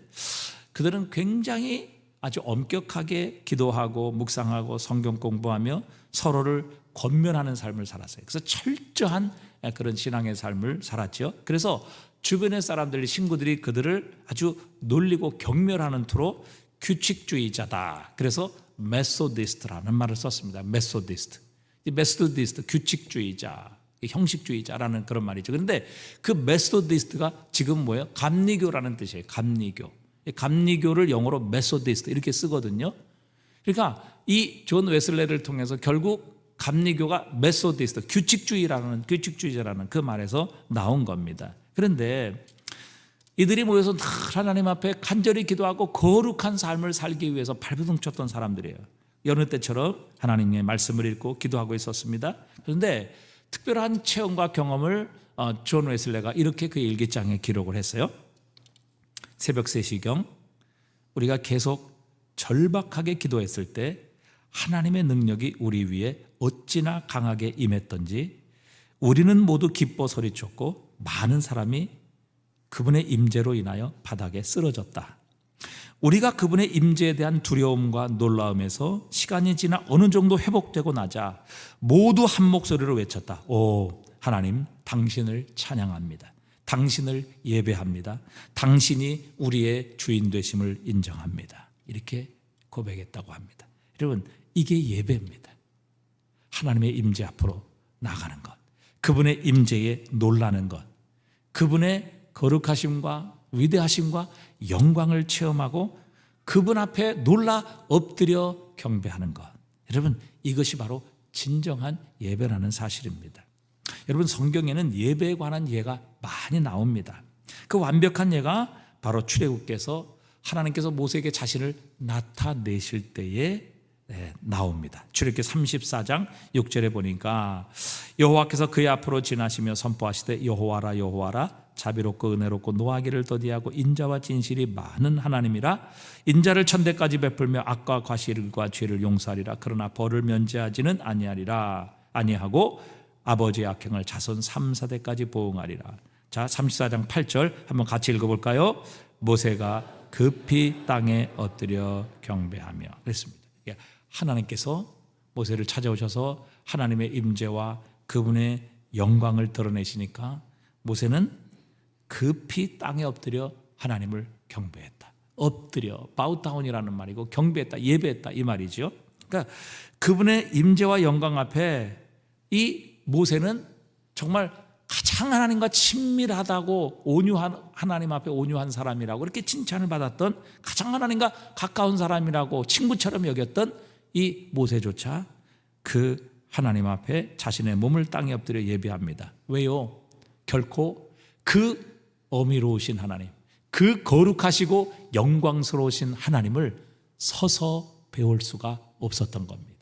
그들은 굉장히 아주 엄격하게 기도하고 묵상하고 성경 공부하며 서로를 권면하는 삶을 살았어요. 그래서 철저한 그런 신앙의 삶을 살았죠. 그래서 주변의 사람들, 친구들이 그들을 아주 놀리고 경멸하는 투로 규칙주의자다, 그래서 메소디스트라는 말을 썼습니다. 메소디스트, 이 메소디스트, 규칙주의자, 형식주의자라는 그런 말이죠. 그런데 그 메소디스트가 지금 뭐예요? 감리교라는 뜻이에요. 감리교. 감리교를 영어로 메소디스트 이렇게 쓰거든요. 그러니까 이 존 웨슬레를 통해서 결국 감리교가 메소디스트, 규칙주의자라는 그 말에서 나온 겁니다. 그런데 이들이 모여서 하나님 앞에 간절히 기도하고 거룩한 삶을 살기 위해서 발버둥 쳤던 사람들이에요. 여느 때처럼 하나님의 말씀을 읽고 기도하고 있었습니다. 그런데 특별한 체험과 경험을 존 웨슬레가 이렇게 그 일기장에 기록을 했어요. 새벽 3시경 우리가 계속 절박하게 기도했을 때 하나님의 능력이 우리 위에 어찌나 강하게 임했던지 우리는 모두 기뻐 소리쳤고 많은 사람이 그분의 임재로 인하여 바닥에 쓰러졌다. 우리가 그분의 임재에 대한 두려움과 놀라움에서 시간이 지나 어느 정도 회복되고 나자 모두 한 목소리로 외쳤다. 오 하나님, 당신을 찬양합니다. 당신을 예배합니다. 당신이 우리의 주인 되심을 인정합니다. 이렇게 고백했다고 합니다. 여러분, 이게 예배입니다. 하나님의 임재 앞으로 나가는 것, 그분의 임재에 놀라는 것, 그분의 거룩하심과 위대하심과 영광을 체험하고 그분 앞에 놀라 엎드려 경배하는 것. 여러분, 이것이 바로 진정한 예배라는 사실입니다. 여러분, 성경에는 예배에 관한 예가 많이 나옵니다. 그 완벽한 예가 바로 출애굽께서 하나님께서 모세에게 자신을 나타내실 때에 나옵니다. 출애굽기 34장 6절에 보니까 여호와께서 그의 앞으로 지나시며 선포하시되 여호와라 여호와라 자비롭고 은혜롭고 노하기를 더디하고 인자와 진실이 많은 하나님이라. 인자를 천대까지 베풀며 악과 과실과 죄를 용서하리라. 그러나 벌을 면제하지는 아니하고 아버지의 악행을 자손 3, 4대까지 보응하리라. 자, 34장 8절 한번 같이 읽어볼까요? 모세가 급히 땅에 엎드려 경배하며 그랬습니다. 하나님께서 모세를 찾아오셔서 하나님의 임재와 그분의 영광을 드러내시니까 모세는 급히 땅에 엎드려 하나님을 경배했다. 엎드려, 바우다운이라는 말이고 경배했다, 예배했다 이 말이죠. 그러니까 그분의 임재와 영광 앞에 이 모세는 정말 가장 하나님과 친밀하다고 하나님 앞에 온유한 사람이라고 이렇게 칭찬을 받았던, 가장 하나님과 가까운 사람이라고 친구처럼 여겼던 이 모세조차 그 하나님 앞에 자신의 몸을 땅에 엎드려 예배합니다. 왜요? 결코 그 어미로우신 하나님, 그 거룩하시고 영광스러우신 하나님을 서서 배울 수가 없었던 겁니다.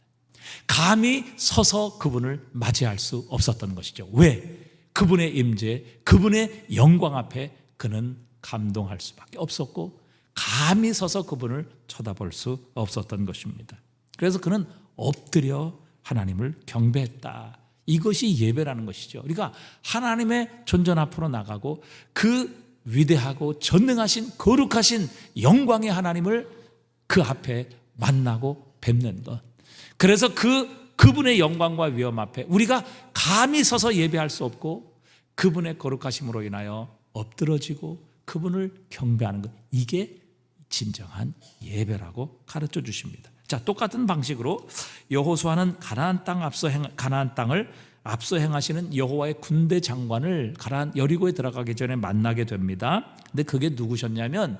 감히 서서 그분을 맞이할 수 없었던 것이죠. 왜? 그분의 임재, 그분의 영광 앞에 그는 감동할 수밖에 없었고 감히 서서 그분을 쳐다볼 수 없었던 것입니다. 그래서 그는 엎드려 하나님을 경배했다. 이것이 예배라는 것이죠. 그러니까 하나님의 존전 앞으로 나가고 그 위대하고 전능하신 거룩하신 영광의 하나님을 그 앞에 만나고 뵙는 것. 그래서 그분의 영광과 위엄 앞에 우리가 감히 서서 예배할 수 없고 그분의 거룩하심으로 인하여 엎드러지고 그분을 경배하는 것, 이게 진정한 예배라고 가르쳐 주십니다. 자, 똑같은 방식으로 여호수아는 가나안 땅을 앞서 행하시는 여호와의 군대 장관을 여리고에 들어가기 전에 만나게 됩니다. 근데 그게 누구셨냐면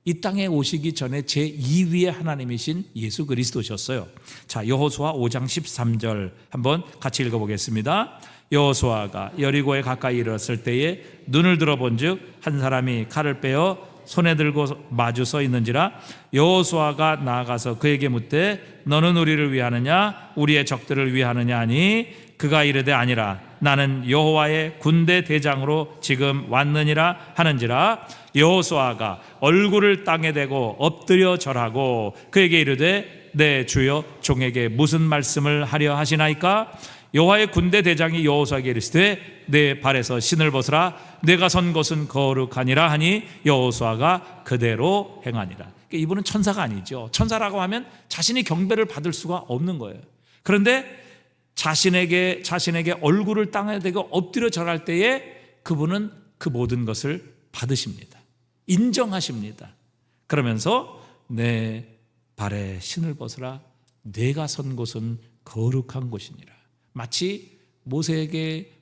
이 땅에 오시기 전에 제2위의 하나님이신 예수 그리스도셨어요. 자, 여호수아 5장 13절 한번 같이 읽어보겠습니다. 여호수아가 여리고에 가까이 이르렀을 때에 눈을 들어본즉 한 사람이 칼을 빼어 손에 들고 마주 서 있는지라. 여호수아가 나아가서 그에게 묻되 너는 우리를 위하느냐 우리의 적들을 위하느냐 하니 그가 이르되 아니라 나는 여호와의 군대 대장으로 지금 왔느니라 하는지라. 여호수아가 얼굴을 땅에 대고 엎드려 절하고 그에게 이르되 네 주여 종에게 무슨 말씀을 하려 하시나이까? 여호와의 군대 대장이 여호수아에게 이르시되 내 발에서 신을 벗으라 내가 선 곳은 거룩하니라 하니 여호수아가 그대로 행하니라. 그러니까 이분은 천사가 아니죠. 천사라고 하면 자신이 경배를 받을 수가 없는 거예요. 그런데 자신에게 얼굴을 땅에 대고 엎드려 절할 때에 그분은 그 모든 것을 받으십니다. 인정하십니다. 그러면서 내 발에 신을 벗으라 내가 선 곳은 거룩한 곳이니라. 마치 모세에게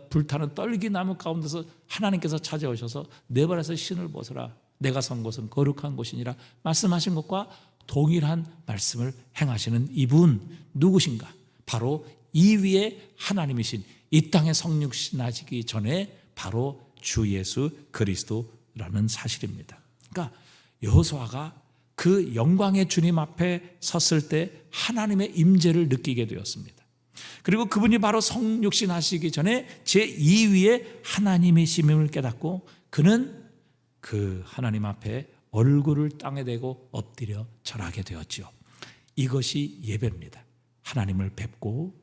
불타는 떨기나무 가운데서 하나님께서 찾아오셔서 내 발에서 신을 벗으라 내가 선 곳은 거룩한 곳이니라 말씀하신 것과 동일한 말씀을 행하시는 이분 누구신가? 바로 이 위에 하나님이신 이 땅에 성육신하시기 전에 바로 주 예수 그리스도라는 사실입니다. 그러니까 여호수아가 그 영광의 주님 앞에 섰을 때 하나님의 임재를 느끼게 되었습니다. 그리고 그분이 바로 성육신하시기 전에 제2위에 하나님이심을 깨닫고 그는 그 하나님 앞에 얼굴을 땅에 대고 엎드려 절하게 되었죠. 이것이 예배입니다. 하나님을 뵙고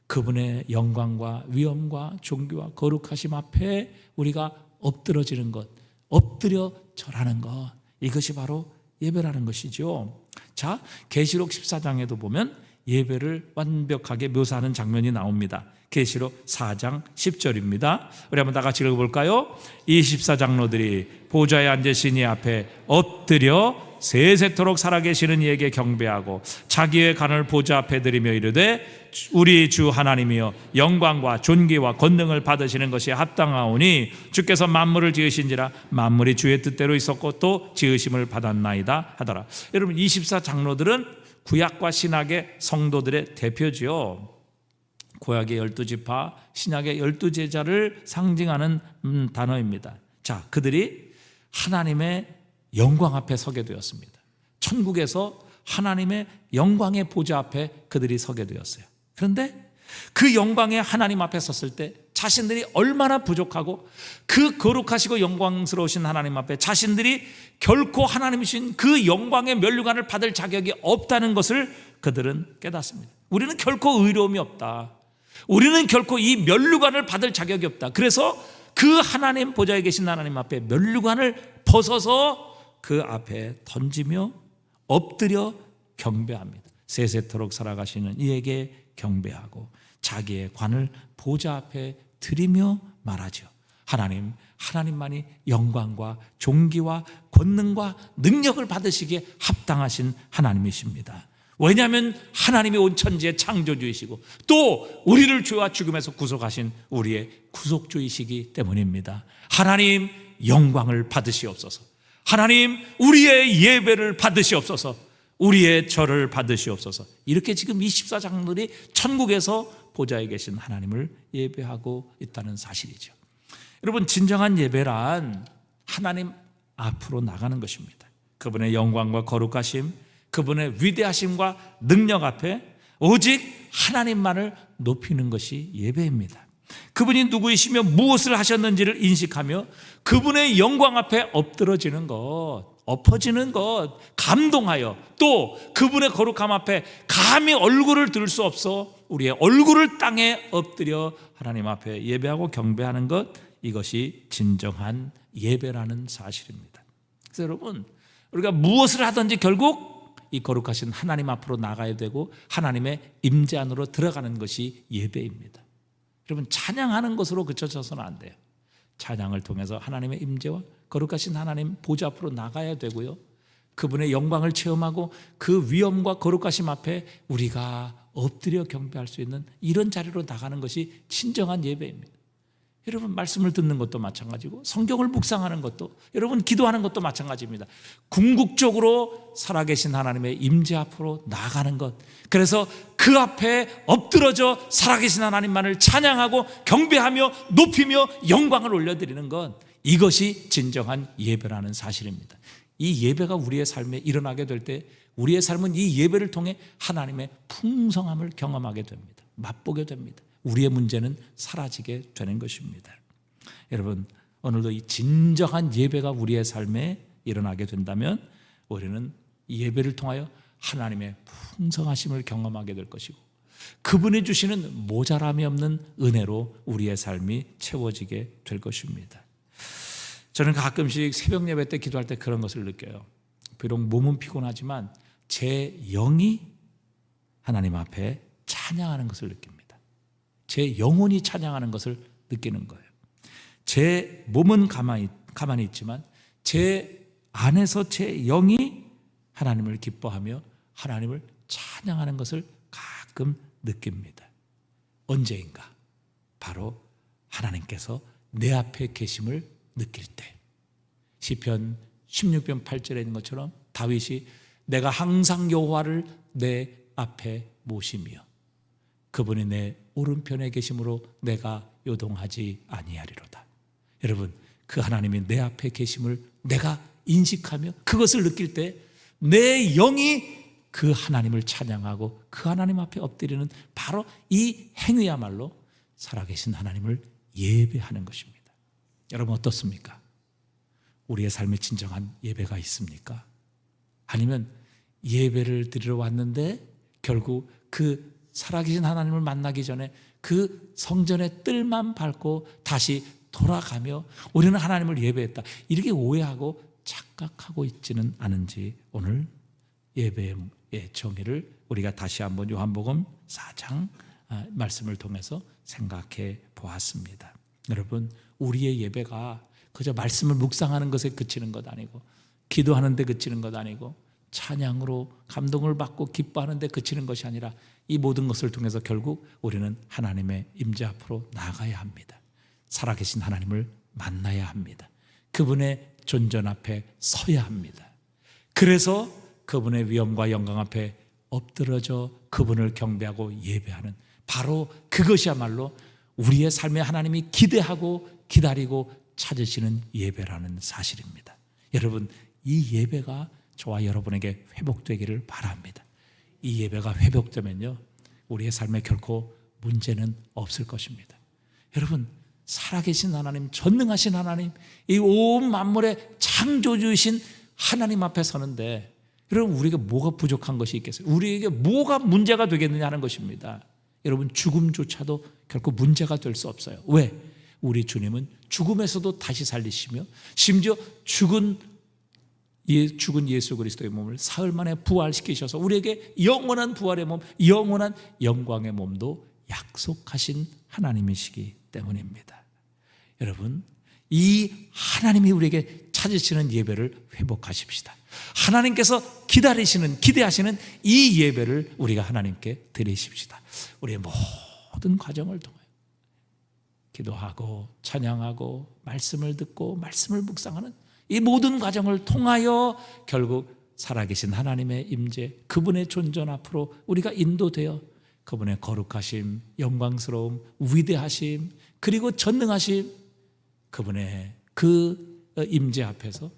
그분의 영광과 위엄과 존귀와 거룩하심 앞에 우리가 엎드러지는 것, 엎드려 절하는 것, 이것이 바로 예배라는 것이죠. 자, 계시록 14장에도 보면 예배를 완벽하게 묘사하는 장면이 나옵니다. 계시록 4장 10절입니다. 우리 한번 다 같이 읽어볼까요? 24장로들이 보좌에 앉으신 이 앞에 엎드려 세세토록 살아계시는 이에게 경배하고 자기의 간을 보좌 앞에 드리며 이르되 우리 주 하나님이여 영광과 존귀와 권능을 받으시는 것이 합당하오니 주께서 만물을 지으신지라 만물이 주의 뜻대로 있었고 또 지으심을 받았나이다 하더라. 여러분 24장로들은 구약과 신약의 성도들의 대표지요. 구약의 12지파, 신약의 12제자를 상징하는 단어입니다. 자, 그들이 하나님의 영광 앞에 서게 되었습니다. 천국에서 하나님의 영광의 보좌 앞에 그들이 서게 되었어요. 그런데 그 영광의 하나님 앞에 섰을 때 자신들이 얼마나 부족하고 그 거룩하시고 영광스러우신 하나님 앞에 자신들이 결코 하나님이신 그 영광의 면류관을 받을 자격이 없다는 것을 그들은 깨닫습니다. 우리는 결코 의로움이 없다. 우리는 결코 이 면류관을 받을 자격이 없다. 그래서 그 하나님 보좌에 계신 하나님 앞에 면류관을 벗어서 그 앞에 던지며 엎드려 경배합니다. 세세토록 살아가시는 이에게 경배하고 자기의 관을 보좌 앞에 드리며 말하죠. 하나님만이 영광과 존귀와 권능과 능력을 받으시기에 합당하신 하나님이십니다. 왜냐하면 하나님이 온 천지의 창조주이시고 또 우리를 죄와 죽음에서 구속하신 우리의 구속주이시기 때문입니다. 하나님 영광을 받으시옵소서. 하나님 우리의 예배를 받으시옵소서. 우리의 절을 받으시옵소서. 이렇게 지금 24장로들이 천국에서 보좌에 계신 하나님을 예배하고 있다는 사실이죠. 여러분 진정한 예배란 하나님 앞으로 나가는 것입니다. 그분의 영광과 거룩하심, 그분의 위대하심과 능력 앞에 오직 하나님만을 높이는 것이 예배입니다. 그분이 누구이시며 무엇을 하셨는지를 인식하며 그분의 영광 앞에 엎드러지는 것, 엎어지는 것, 감동하여 또 그분의 거룩함 앞에 감히 얼굴을 들 수 없어 우리의 얼굴을 땅에 엎드려 하나님 앞에 예배하고 경배하는 것, 이것이 진정한 예배라는 사실입니다. 그래서 여러분 우리가 무엇을 하든지 결국 이 거룩하신 하나님 앞으로 나가야 되고 하나님의 임재 안으로 들어가는 것이 예배입니다. 여러분 찬양하는 것으로 그쳐져서는 안 돼요. 찬양을 통해서 하나님의 임재와 거룩하신 하나님 보좌 앞으로 나가야 되고요. 그분의 영광을 체험하고 그 위엄과 거룩하심 앞에 우리가 엎드려 경배할 수 있는 이런 자리로 나가는 것이 진정한 예배입니다. 여러분 말씀을 듣는 것도 마찬가지고 성경을 묵상하는 것도, 여러분 기도하는 것도 마찬가지입니다. 궁극적으로 살아계신 하나님의 임재 앞으로 나아가는 것, 그래서 그 앞에 엎드러져 살아계신 하나님만을 찬양하고 경배하며 높이며 영광을 올려드리는 것, 이것이 진정한 예배라는 사실입니다. 이 예배가 우리의 삶에 일어나게 될 때 우리의 삶은 이 예배를 통해 하나님의 풍성함을 경험하게 됩니다. 맛보게 됩니다. 우리의 문제는 사라지게 되는 것입니다. 여러분 오늘도 이 진정한 예배가 우리의 삶에 일어나게 된다면 우리는 이 예배를 통하여 하나님의 풍성하심을 경험하게 될 것이고 그분이 주시는 모자람이 없는 은혜로 우리의 삶이 채워지게 될 것입니다. 저는 가끔씩 새벽 예배 때 기도할 때 그런 것을 느껴요. 비록 몸은 피곤하지만 제 영이 하나님 앞에 찬양하는 것을 느낍니다. 제 영혼이 찬양하는 것을 느끼는 거예요. 제 몸은 가만히 있지만 제 안에서 제 영이 하나님을 기뻐하며 하나님을 찬양하는 것을 가끔 느낍니다. 언제인가? 바로 하나님께서 내 앞에 계심을 느낄 때. 시편 16편 8절에 있는 것처럼 다윗이 내가 항상 여호와를 내 앞에 모시며 그분이 내 오른편에 계심으로 내가 요동하지 아니하리로다. 여러분, 그 하나님이 내 앞에 계심을 내가 인식하며 그것을 느낄 때 내 영이 그 하나님을 찬양하고 그 하나님 앞에 엎드리는 바로 이 행위야말로 살아계신 하나님을 예배하는 것입니다. 여러분 어떻습니까? 우리의 삶에 진정한 예배가 있습니까? 아니면 예배를 드리러 왔는데 결국 그 살아계신 하나님을 만나기 전에 그 성전의 뜰만 밟고 다시 돌아가며 우리는 하나님을 예배했다, 이렇게 오해하고 착각하고 있지는 않은지 오늘 예배의 정의를 우리가 다시 한번 요한복음 4장 말씀을 통해서 생각해 보았습니다. 여러분, 우리의 예배가 그저 말씀을 묵상하는 것에 그치는 것 아니고 기도하는 데 그치는 것 아니고 찬양으로 감동을 받고 기뻐하는 데 그치는 것이 아니라 이 모든 것을 통해서 결국 우리는 하나님의 임재 앞으로 나아가야 합니다. 살아계신 하나님을 만나야 합니다. 그분의 존전 앞에 서야 합니다. 그래서 그분의 위엄과 영광 앞에 엎드러져 그분을 경배하고 예배하는 바로 그것이야말로 우리의 삶에 하나님이 기대하고 기다리고 찾으시는 예배라는 사실입니다. 여러분, 이 예배가 저와 여러분에게 회복되기를 바랍니다. 이 예배가 회복되면요, 우리의 삶에 결코 문제는 없을 것입니다. 여러분, 살아계신 하나님, 전능하신 하나님, 이 온 만물의 창조주이신 하나님 앞에 서는데 여러분, 우리가 뭐가 부족한 것이 있겠어요? 우리에게 뭐가 문제가 되겠느냐 하는 것입니다. 여러분, 죽음조차도 결코 문제가 될 수 없어요. 왜? 우리 주님은 죽음에서도 다시 살리시며 심지어 죽은 예수 그리스도의 몸을 사흘 만에 부활시키셔서 우리에게 영원한 부활의 몸, 영원한 영광의 몸도 약속하신 하나님이시기 때문입니다. 여러분, 이 하나님이 우리에게 찾으시는 예배를 회복하십시다. 하나님께서 기대하시는 이 예배를 우리가 하나님께 드리십시다. 우리의 모든 과정을 통하여 기도하고 찬양하고 말씀을 듣고 말씀을 묵상하는 이 모든 과정을 통하여 결국 살아계신 하나님의 임재, 그분의 존전 앞으로 우리가 인도되어 그분의 거룩하심, 영광스러움, 위대하심, 그리고 전능하심, 그분의 그 임재 앞에서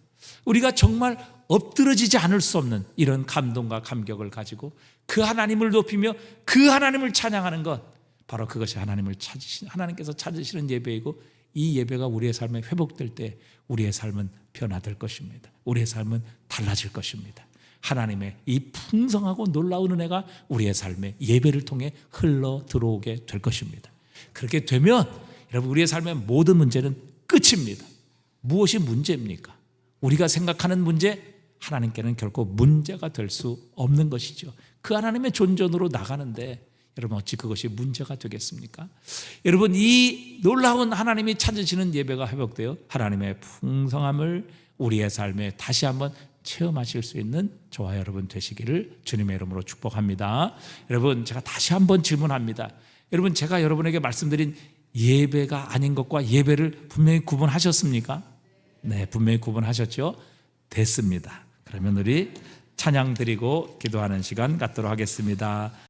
우리가 정말 엎드러지지 않을 수 없는 이런 감동과 감격을 가지고 그 하나님을 높이며 그 하나님을 찬양하는 것, 바로 그것이 하나님께서 찾으시는 예배이고, 이 예배가 우리의 삶에 회복될 때 우리의 삶은 변화될 것입니다. 우리의 삶은 달라질 것입니다. 하나님의 이 풍성하고 놀라운 은혜가 우리의 삶에 예배를 통해 흘러 들어오게 될 것입니다. 그렇게 되면 여러분, 우리의 삶의 모든 문제는 끝입니다. 무엇이 문제입니까? 우리가 생각하는 문제, 하나님께는 결코 문제가 될 수 없는 것이죠. 그 하나님의 존전으로 나가는데 여러분, 어찌 그것이 문제가 되겠습니까? 여러분, 이 놀라운 하나님이 찾으시는 예배가 회복되어 하나님의 풍성함을 우리의 삶에 다시 한번 체험하실 수 있는 저와 여러분 되시기를 주님의 이름으로 축복합니다. 여러분, 제가 다시 한번 질문합니다. 여러분, 제가 여러분에게 말씀드린 예배가 아닌 것과 예배를 분명히 구분하셨습니까? 네, 분명히 구분하셨죠? 됐습니다. 그러면 우리 찬양 드리고 기도하는 시간 갖도록 하겠습니다.